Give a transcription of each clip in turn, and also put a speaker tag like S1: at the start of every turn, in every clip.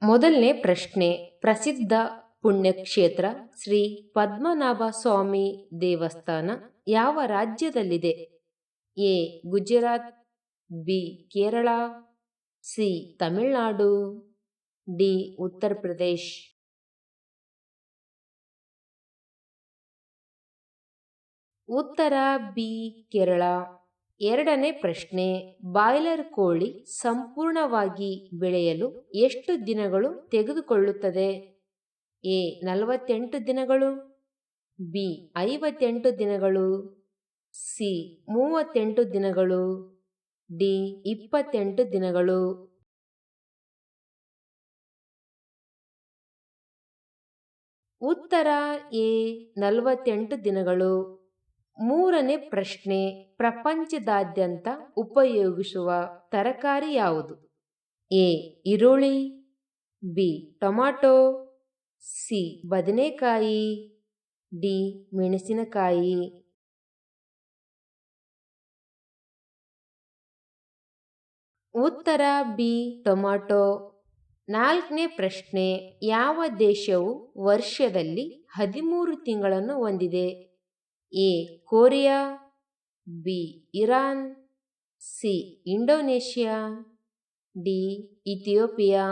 S1: ಮೊದಲನೇ ಪ್ರಶ್ನೆ, ಪ್ರಸಿದ್ಧ ಪುಣ್ಯಕ್ಷೇತ್ರ ಶ್ರೀ ಪದ್ಮನಾಭ ಸ್ವಾಮಿ ದೇವಸ್ಥಾನ ಯಾವ ರಾಜ್ಯದಲ್ಲಿದೆ? A Gujarat, B Kerala, C Tamil Nadu, D Uttar Pradesh. ಉತ್ತರ ಬಿ ಕೇರಳ. ಎರಡನೇ ಪ್ರಶ್ನೆ, ಬಾಯ್ಲರ್ ಕೋಳಿ ಸಂಪೂರ್ಣವಾಗಿ ಬೆಳೆಯಲು ಎಷ್ಟು ದಿನಗಳು ತೆಗೆದುಕೊಳ್ಳುತ್ತದೆ? ಎ 48 ದಿನಗಳು, ಬಿ 58 ದಿನಗಳು, ಸಿ 38 ದಿನಗಳು, ಡಿ 28 ದಿನಗಳು. ಉತ್ತರ ಎ 48 ದಿನಗಳು. ಮೂರನೇ ಪ್ರಶ್ನೆ, ಪ್ರಪಂಚದಾದ್ಯಂತ ಉಪಯೋಗಿಸುವ ತರಕಾರಿ ಯಾವುದು? ಎ ಈರುಳ್ಳಿ, ಬಿ ಟೊಮ್ಯಾಟೊ, ಸಿ ಬದನೆಕಾಯಿ, ಡಿ ಮೆಣಸಿನಕಾಯಿ. ಉತ್ತರ ಬಿ ಟೊಮ್ಯಾಟೊ. ನಾಲ್ಕನೇ ಪ್ರಶ್ನೆ, ಯಾವ ದೇಶವು ವರ್ಷದಲ್ಲಿ 13 ತಿಂಗಳನ್ನು ಹೊಂದಿದೆ? A Korea, B Iran, C Indonesia, D Ethiopia.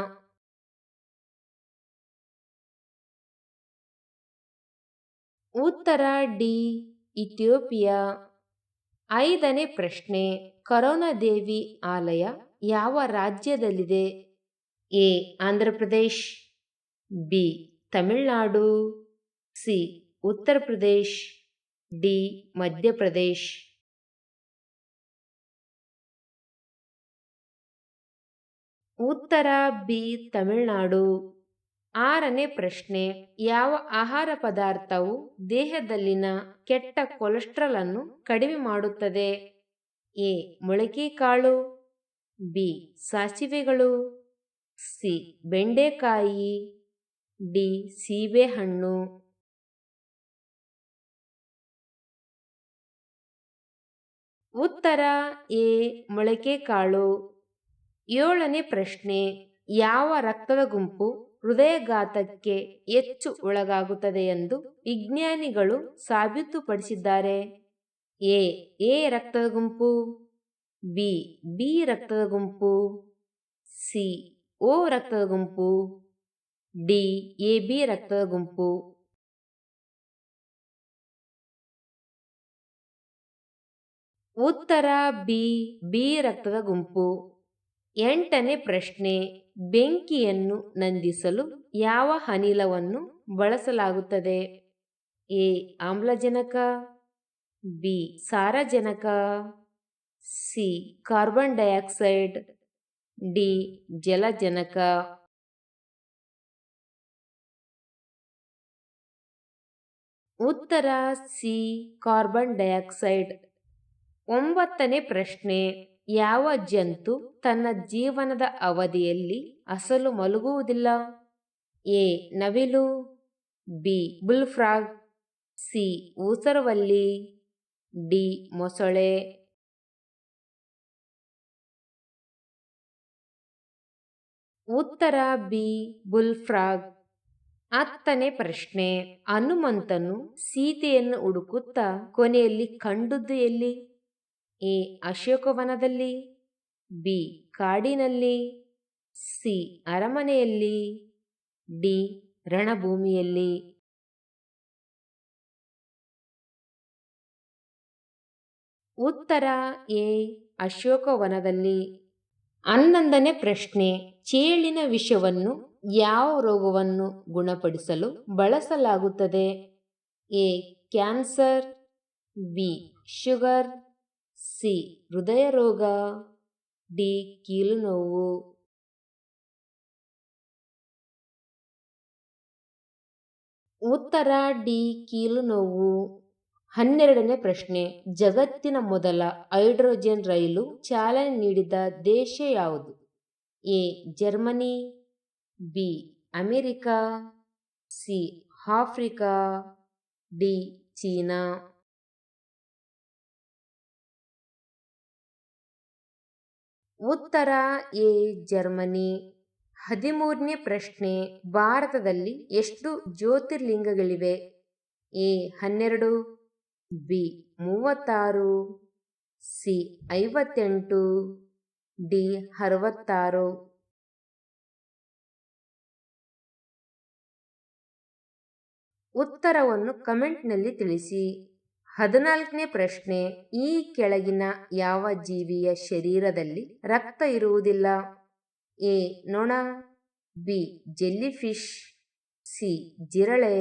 S1: ಉತ್ತರ ಡಿ ಇಥಿಯೋಪಿಯಾ. ಐದನೇ ಪ್ರಶ್ನೆ, ಕರುಣಾದೇವಿ ಆಲಯ ಯಾವ ರಾಜ್ಯದಲ್ಲಿದೆ? A Andhra Pradesh, B Tamil Nadu, C Uttar Pradesh, D Madhya Pradesh. ಉತ್ತರ ಬಿ ತಮಿಳುನಾಡು. ಆರನೇ ಪ್ರಶ್ನೆ, ಯಾವ ಆಹಾರ ಪದಾರ್ಥವು ದೇಹದಲ್ಲಿನ ಕೆಟ್ಟ ಕೊಲೆಸ್ಟ್ರಾಲ್ ಅನ್ನು ಕಡಿಮೆ ಮಾಡುತ್ತದೆ? ಎ ಮೊಳಕೆಕಾಳು, ಬಿ ಸಾಸಿವೆಗಳು, ಸಿ ಬೆಂಡೆಕಾಯಿ, ಡಿ ಸೀಬೆಹಣ್ಣು. ಉತ್ತರ ಎ ಮೊಳಕೆಕಾಳು. ಏಳನೇ ಪ್ರಶ್ನೆ, ಯಾವ ರಕ್ತದ ಗುಂಪು ಹೃದಯಾಘಾತಕ್ಕೆ ಹೆಚ್ಚು ಒಳಗಾಗುತ್ತದೆ ಎಂದು ವಿಜ್ಞಾನಿಗಳು ಸಾಬೀತುಪಡಿಸಿದ್ದಾರೆ? ಎ ರಕ್ತದ ಗುಂಪು, ಬಿ ಬಿ ರಕ್ತದ ಗುಂಪು, ಸಿ ಓ ರಕ್ತದ ಗುಂಪು, ಡಿ ಎಬಿ ರಕ್ತದ ಗುಂಪು. ಉತ್ತರ ಬಿ ಬಿ ರಕ್ತದ ಗುಂಪು. ಎಂಟನೇ ಪ್ರಶ್ನೆ, ಬೆಂಕಿಯನ್ನು ನಂದಿಸಲು ಯಾವ ಅನಿಲವನ್ನು ಬಳಸಲಾಗುತ್ತದೆ? ಎ ಆಮ್ಲಜನಕ, ಬಿ ಸಾರಜನಕ, ಸಿ ಕಾರ್ಬನ್ ಡೈಆಕ್ಸೈಡ್, ಡಿ ಜಲಜನಕ. ಉತ್ತರ ಸಿ ಕಾರ್ಬನ್ ಡೈಆಕ್ಸೈಡ್. ಒಂಬತ್ತನೇ ಪ್ರಶ್ನೆ, ಯಾವ ಜಂತು ತನ್ನ ಜೀವನದ ಅವಧಿಯಲ್ಲಿ ಅಸಲು ಮಲಗುವುದಿಲ್ಲ? ಎ ನವಿಲು, ಬಿ ಬುಲ್ಫ್ರಾಗ್, ಸಿ ಊಸರವಳ್ಳಿ, ಡಿ ಮೊಸಳೆ. ಉತ್ತರ ಬಿ ಬುಲ್ಫ್ರಾಗ್. ಹತ್ತನೇ ಪ್ರಶ್ನೆ, ಹನುಮಂತನು ಸೀತೆಯನ್ನು ಹುಡುಕುತ್ತಾ ಕೊನೆಯಲ್ಲಿ ಕಂಡುದು ಎಲ್ಲಿ? ಎ ಅಶೋಕವನದಲ್ಲಿ, ಬಿ ಕಾಡಿನಲ್ಲಿ, ಸಿ ಅರಮನೆಯಲ್ಲಿ, ಡಿ ರಣಭೂಮಿಯಲ್ಲಿ. ಉತ್ತರ ಎ ಅಶೋಕವನದಲ್ಲಿ. ಹನ್ನೊಂದನೇ ಪ್ರಶ್ನೆ, ಚೇಳಿನ ವಿಷವನ್ನು ಯಾವ ರೋಗವನ್ನು ಗುಣಪಡಿಸಲು ಬಳಸಲಾಗುತ್ತದೆ? A cancer, B sugar, C ಹೃದಯ ರೋಗ, ಡಿ ಕೀಲು ನೋವು. ಉತ್ತರ ಡಿ ಕೀಲು ನೋವು. ಹನ್ನೆರಡನೇ ಪ್ರಶ್ನೆ, ಜಗತ್ತಿನ ಮೊದಲ ಹೈಡ್ರೋಜನ್ ರೈಲು ಚಾಲನೆ ನೀಡಿದ ದೇಶ ಯಾವುದು? A Germany, B America, C Africa, D China. ಉತ್ತರ ಎ ಜರ್ಮನಿ. 13ನೇ ಪ್ರಶ್ನೆ, ಭಾರತದಲ್ಲಿ ಎಷ್ಟು ಜ್ಯೋತಿರ್ಲಿಂಗಗಳಿವೆ? A 12, B 36, C 58, D 66. ಉತ್ತರವನ್ನು ಕಮೆಂಟ್ನಲ್ಲಿ ತಿಳಿಸಿ. 14ನೇ ಪ್ರಶ್ನೆ, ಈ ಕೆಳಗಿನ ಯಾವ ಜೀವಿಯ ಶರೀರದಲ್ಲಿ ರಕ್ತ ಇರುವುದಿಲ್ಲ? ಎ ನೊಣ, ಬಿ ಜೆಲ್ಲಿಫಿಶ್, ಸಿ ಜಿರಳೆ,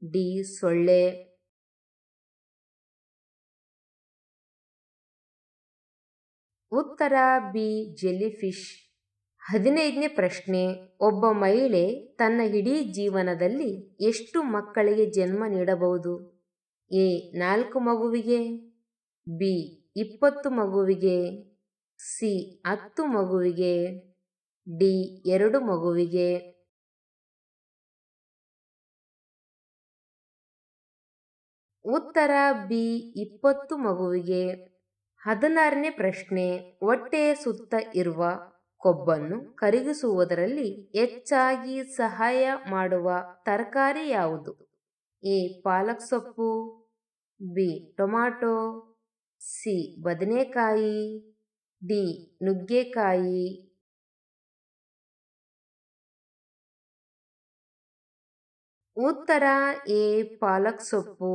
S1: ಡಿ ಸೊಳ್ಳೆ. ಉತ್ತರ ಬಿ ಜೆಲ್ಲಿಫಿಶ್. 15ನೇ ಪ್ರಶ್ನೆ, ಒಬ್ಬ ಮಹಿಳೆ ತನ್ನ ಇಡೀ ಜೀವನದಲ್ಲಿ ಎಷ್ಟು ಮಕ್ಕಳಿಗೆ ಜನ್ಮ ನೀಡಬಹುದು? ಎ 4 ಮಗುವಿಗೆ, ಬಿ 20 ಮಗುವಿಗೆ, ಸಿ 10 ಮಗುವಿಗೆ, ಡಿ 2 ಮಗುವಿಗೆ. ಉತ್ತರ ಬಿ 20 ಮಗುವಿಗೆ. 16ನೇ ಪ್ರಶ್ನೆ, ಹೊಟ್ಟೆಯ ಸುತ್ತ ಇರುವ ಕೊಬ್ಬನ್ನು ಕರಗಿಸುವುದರಲ್ಲಿ ಹೆಚ್ಚಾಗಿ ಸಹಾಯ ಮಾಡುವ ತರಕಾರಿ ಯಾವುದು? ಎ ಪಾಲಕ್ ಸೊಪ್ಪು, ಬಿ ಟೊಮ್ಯಾಟೊ, ಸಿ ಬದನೆಕಾಯಿ, ಡಿ ನುಗ್ಗೆಕಾಯಿ. ಉತ್ತರ ಎ ಪಾಲಕ್ ಸೊಪ್ಪು.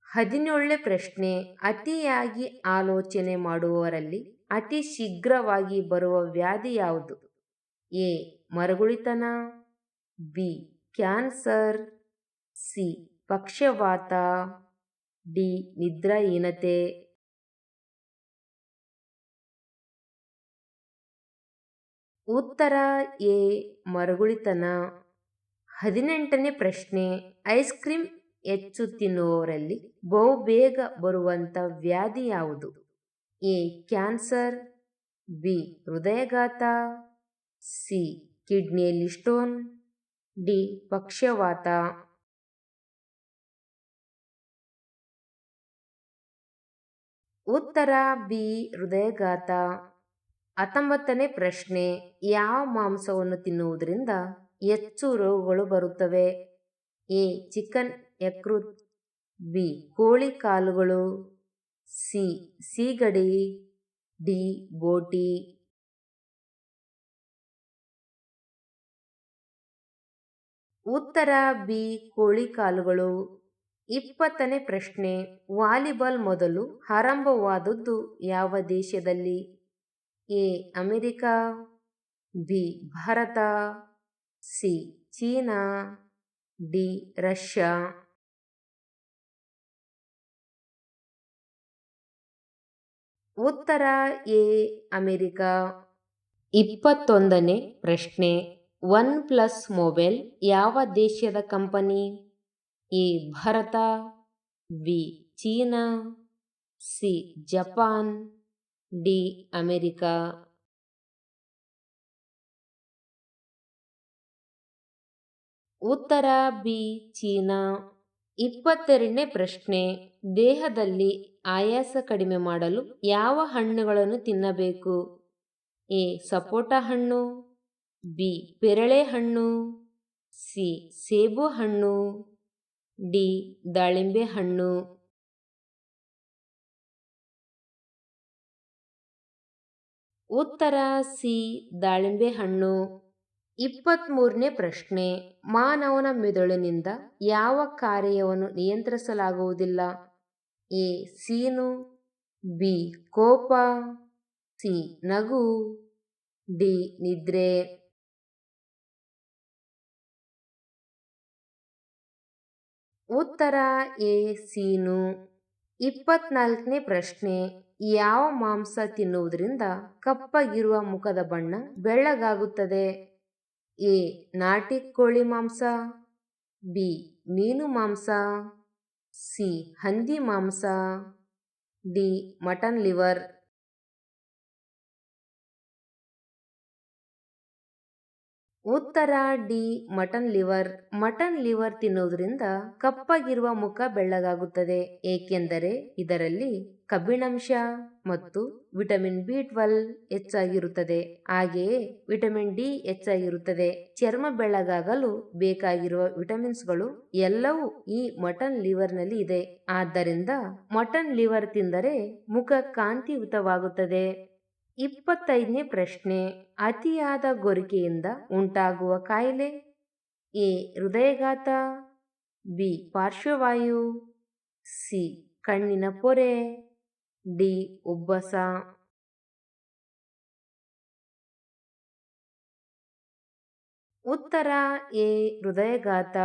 S1: 17ನೇ ಪ್ರಶ್ನೆ, ಅತಿಯಾಗಿ ಆಲೋಚನೆ ಮಾಡುವವರಲ್ಲಿ ಅತಿ ಶೀಘ್ರವಾಗಿ ಬರುವ ವ್ಯಾಧಿ ಯಾವುದು? ಎ ಮರಗುಳಿತನ, ಬಿ ಕ್ಯಾನ್ಸರ್, ಸಿ ಪಕ್ಷವಾತ, ಡಿ ನಿದ್ರಾಹೀನತೆ. ಉತ್ತರ ಎ ಮರಗುಳಿತನ. 18ನೇ ಪ್ರಶ್ನೆ, ಐಸ್ ಕ್ರೀಮ್ ಹೆಚ್ಚು ತಿನ್ನುವವರಲ್ಲಿ ಬಹುಬೇಗ ಬರುವಂತ ವ್ಯಾಧಿ ಯಾವುದು? ಎ ಕ್ಯಾನ್ಸರ್, ಬಿ ಹೃದಯಾಘಾತ, ಸಿ ಕಿಡ್ನಿಯಲ್ಲಿ ಸ್ಟೋನ್, ಡಿ ಪಕ್ಷವಾತ. ಉತ್ತರ ಬಿ ಹೃದಯಾಘಾತ. 19ನೇ ಪ್ರಶ್ನೆ, ಯಾವ ಮಾಂಸವನ್ನು ತಿನ್ನುವುದರಿಂದ ಹೆಚ್ಚು ರೋಗಗಳು ಬರುತ್ತವೆ? ಎ ಚಿಕನ್ ಯಕೃತ್, ಬಿ ಕೋಳಿ ಕಾಲುಗಳು, ಸಿ ಸೀಗಡಿ, ಡಿ ಬೋಟಿ. ಉತ್ತರ ಬಿ ಕೋಳಿ ಕಾಲುಗಳು. 20ನೇ ಪ್ರಶ್ನೆ, ವಾಲಿಬಾಲ್ ಮೊದಲು ಆರಂಭವಾದದ್ದು ಯಾವ ದೇಶದಲ್ಲಿ? A America, B Bharat, C China, D Russia. ಉತ್ತರ ಎ ಅಮೆರಿಕ. 21ನೇ ಪ್ರಶ್ನೆ, ಒನ್ ಪ್ಲಸ್ ಮೊಬೈಲ್ ಯಾವ ದೇಶದ company? A Bharat, B China, C Japan, D America. ಉತ್ತರ ಬಿ ಚೀನಾ. 22ನೇ ಪ್ರಶ್ನೆ, ದೇಹದಲ್ಲಿ ಆಯಾಸ ಕಡಿಮೆ ಮಾಡಲು ಯಾವ ಹಣ್ಣುಗಳನ್ನು ತಿನ್ನಬೇಕು? ಎ ಸಪೋಟ ಹಣ್ಣು, ಬಿ ಪೇರಳೆ ಹಣ್ಣು, ಸಿ ಸೇಬು ಹಣ್ಣು, ಡಿ ದಾಳಿಂಬೆ ಹಣ್ಣು. ಉತ್ತರ ಸಿ ದಾಳಿಂಬೆ ಹಣ್ಣು. 23ನೇ ಪ್ರಶ್ನೆ, ಮಾನವನ ಮೆದುಳಿನಿಂದ ಯಾವ ಕಾರ್ಯವನ್ನು ನಿಯಂತ್ರಿಸಲಾಗುವುದಿಲ್ಲ? ಎ ಸೀನು, ಬಿ ಕೋಪ, ಸಿ ನಗು, ಡಿ ನಿದ್ರೆ. ಉತ್ತರ ಎ ಸೀನು. 24ನೇ ಪ್ರಶ್ನೆ, ಯಾವ ಮಾಂಸ ತಿನ್ನುವುದರಿಂದ ಕಪ್ಪಗಿರುವ ಮುಖದ ಬಣ್ಣ ಬೆಳ್ಳಗಾಗುತ್ತದೆ? ಎ ನಾಟಿ ಕೋಳಿ ಮಾಂಸ, ಬಿ ಮೀನು ಮಾಂಸ, ಸಿ ಹಂದಿ ಮಾಂಸ, ಡಿ ಮಟನ್ ಲಿವರ್. ಉತ್ತರ D mutton liver. Mutton liver ತಿನ್ನುವುದರಿಂದ ಕಪ್ಪಗಿರುವ ಮುಖ ಬೆಳ್ಳಗಾಗುತ್ತದೆ, ಏಕೆಂದರೆ ಇದರಲ್ಲಿ ಕಬ್ಬಿಣಾಂಶ ಮತ್ತು ವಿಟಮಿನ್ ಬಿ12 ಹೆಚ್ಚಾಗಿರುತ್ತದೆ. ಹಾಗೆಯೇ ವಿಟಮಿನ್ ಡಿ ಹೆಚ್ಚಾಗಿರುತ್ತದೆ. ಚರ್ಮ ಬೆಳ್ಳಗಾಗಲು ಬೇಕಾಗಿರುವ ವಿಟಮಿನ್ಸ್ಗಳು ಎಲ್ಲವೂ ಈ ಮಟನ್ ಲಿವರ್ ನಲ್ಲಿ ಇದೆ. ಆದ್ದರಿಂದ ಮಟನ್ ಲಿವರ್ ತಿಂದರೆ ಮುಖ ಕಾಂತಿಯುತವಾಗುತ್ತದೆ. 25ನೇ ಪ್ರಶ್ನೆ. ಅತಿಯಾದ ಗೊರಿಕೆಯಿಂದ ಉಂಟಾಗುವ ಕಾಯಿಲೆ? ಎ ಹೃದಯಘಾತ, ಬಿ ಪಾರ್ಶ್ವವಾಯು, ಸಿ ಕಣ್ಣಿನ ಪೊರೆ, ಡಿ ಉಬ್ಬಸ. ಉತ್ತರ ಎ ಹೃದಯಘಾತ.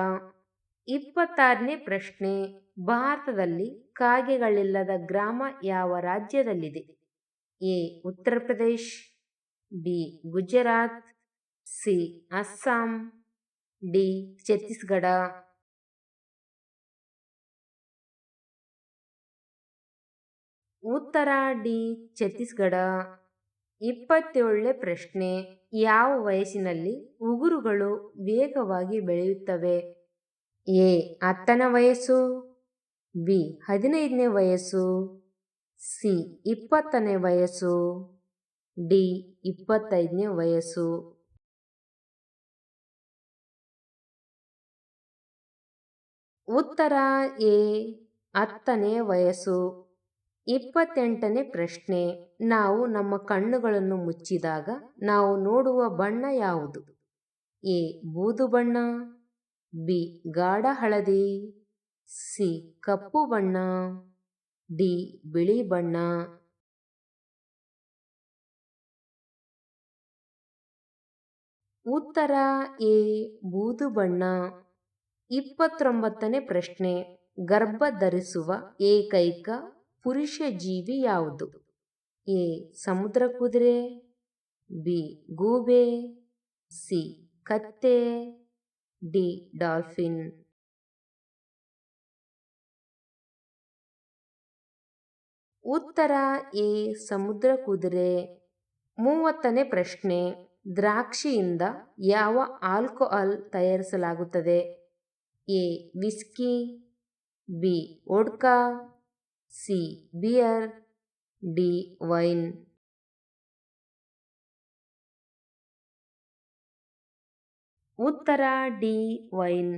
S1: 26ನೇ ಪ್ರಶ್ನೆ. ಭಾರತದಲ್ಲಿ ಕಾಗೆಗಳಿಲ್ಲದ ಗ್ರಾಮ ಯಾವ ರಾಜ್ಯದಲ್ಲಿದೆ? A Uttar Pradesh, B Gujarat, C Assam, D Chhattisgarh. ಉತ್ತರ ಡಿ ಛತ್ತೀಸ್ಗಢ. 27ನೇ ಪ್ರಶ್ನೆ. ಯಾವ ವಯಸ್ಸಿನಲ್ಲಿ ಉಗುರುಗಳು ವೇಗವಾಗಿ ಬೆಳೆಯುತ್ತವೆ? ಎ 10ನೇ ವಯಸ್ಸು, ಬಿ 15ನೇ ವಯಸ್ಸು, ಸಿ 20ನೇ ವಯಸ್ಸು, ಡಿ 25ನೇ ವಯಸ್ಸು. ಉತ್ತರ ಎ 10ನೇ ವಯಸ್ಸು. 28ನೇ ಪ್ರಶ್ನೆ. ನಾವು ನಮ್ಮ ಕಣ್ಣುಗಳನ್ನು ಮುಚ್ಚಿದಾಗ ನಾವು ನೋಡುವ ಬಣ್ಣ ಯಾವುದು? ಎ ಬೂದು ಬಣ್ಣ, ಬಿ ಗಾಢ ಹಳದಿ, ಸಿ ಕಪ್ಪು ಬಣ್ಣ, ಡಿ ಬಿಳಿ ಬಣ್ಣ. ಉತ್ತರ ಎ ಬೂದು ಬಣ್ಣ. 29ನೇ ಪ್ರಶ್ನೆ. ಗರ್ಭ ಧರಿಸುವ ಏಕೈಕ ಪುರುಷ ಜೀವಿ ಯಾವುದು? ಎ ಸಮುದ್ರ ಕುದುರೆ, ಬಿ ಗೂಬೆ, ಸಿ ಕತ್ತೆ, ಡಿ ಡಾಲ್ಫಿನ್. ಉತ್ತರ ಎ ಸಮುದ್ರ ಕುದುರೆ. 30ನೇ ಪ್ರಶ್ನೆ. ದ್ರಾಕ್ಷಿಯಿಂದ ಯಾವ ಆಲ್ಕೋಹಾಲ್ ತಯಾರಿಸಲಾಗುತ್ತದೆ? A whisky, B vodka, C beer, D wine. ಉತ್ತರ ಡಿ ವೈನ್.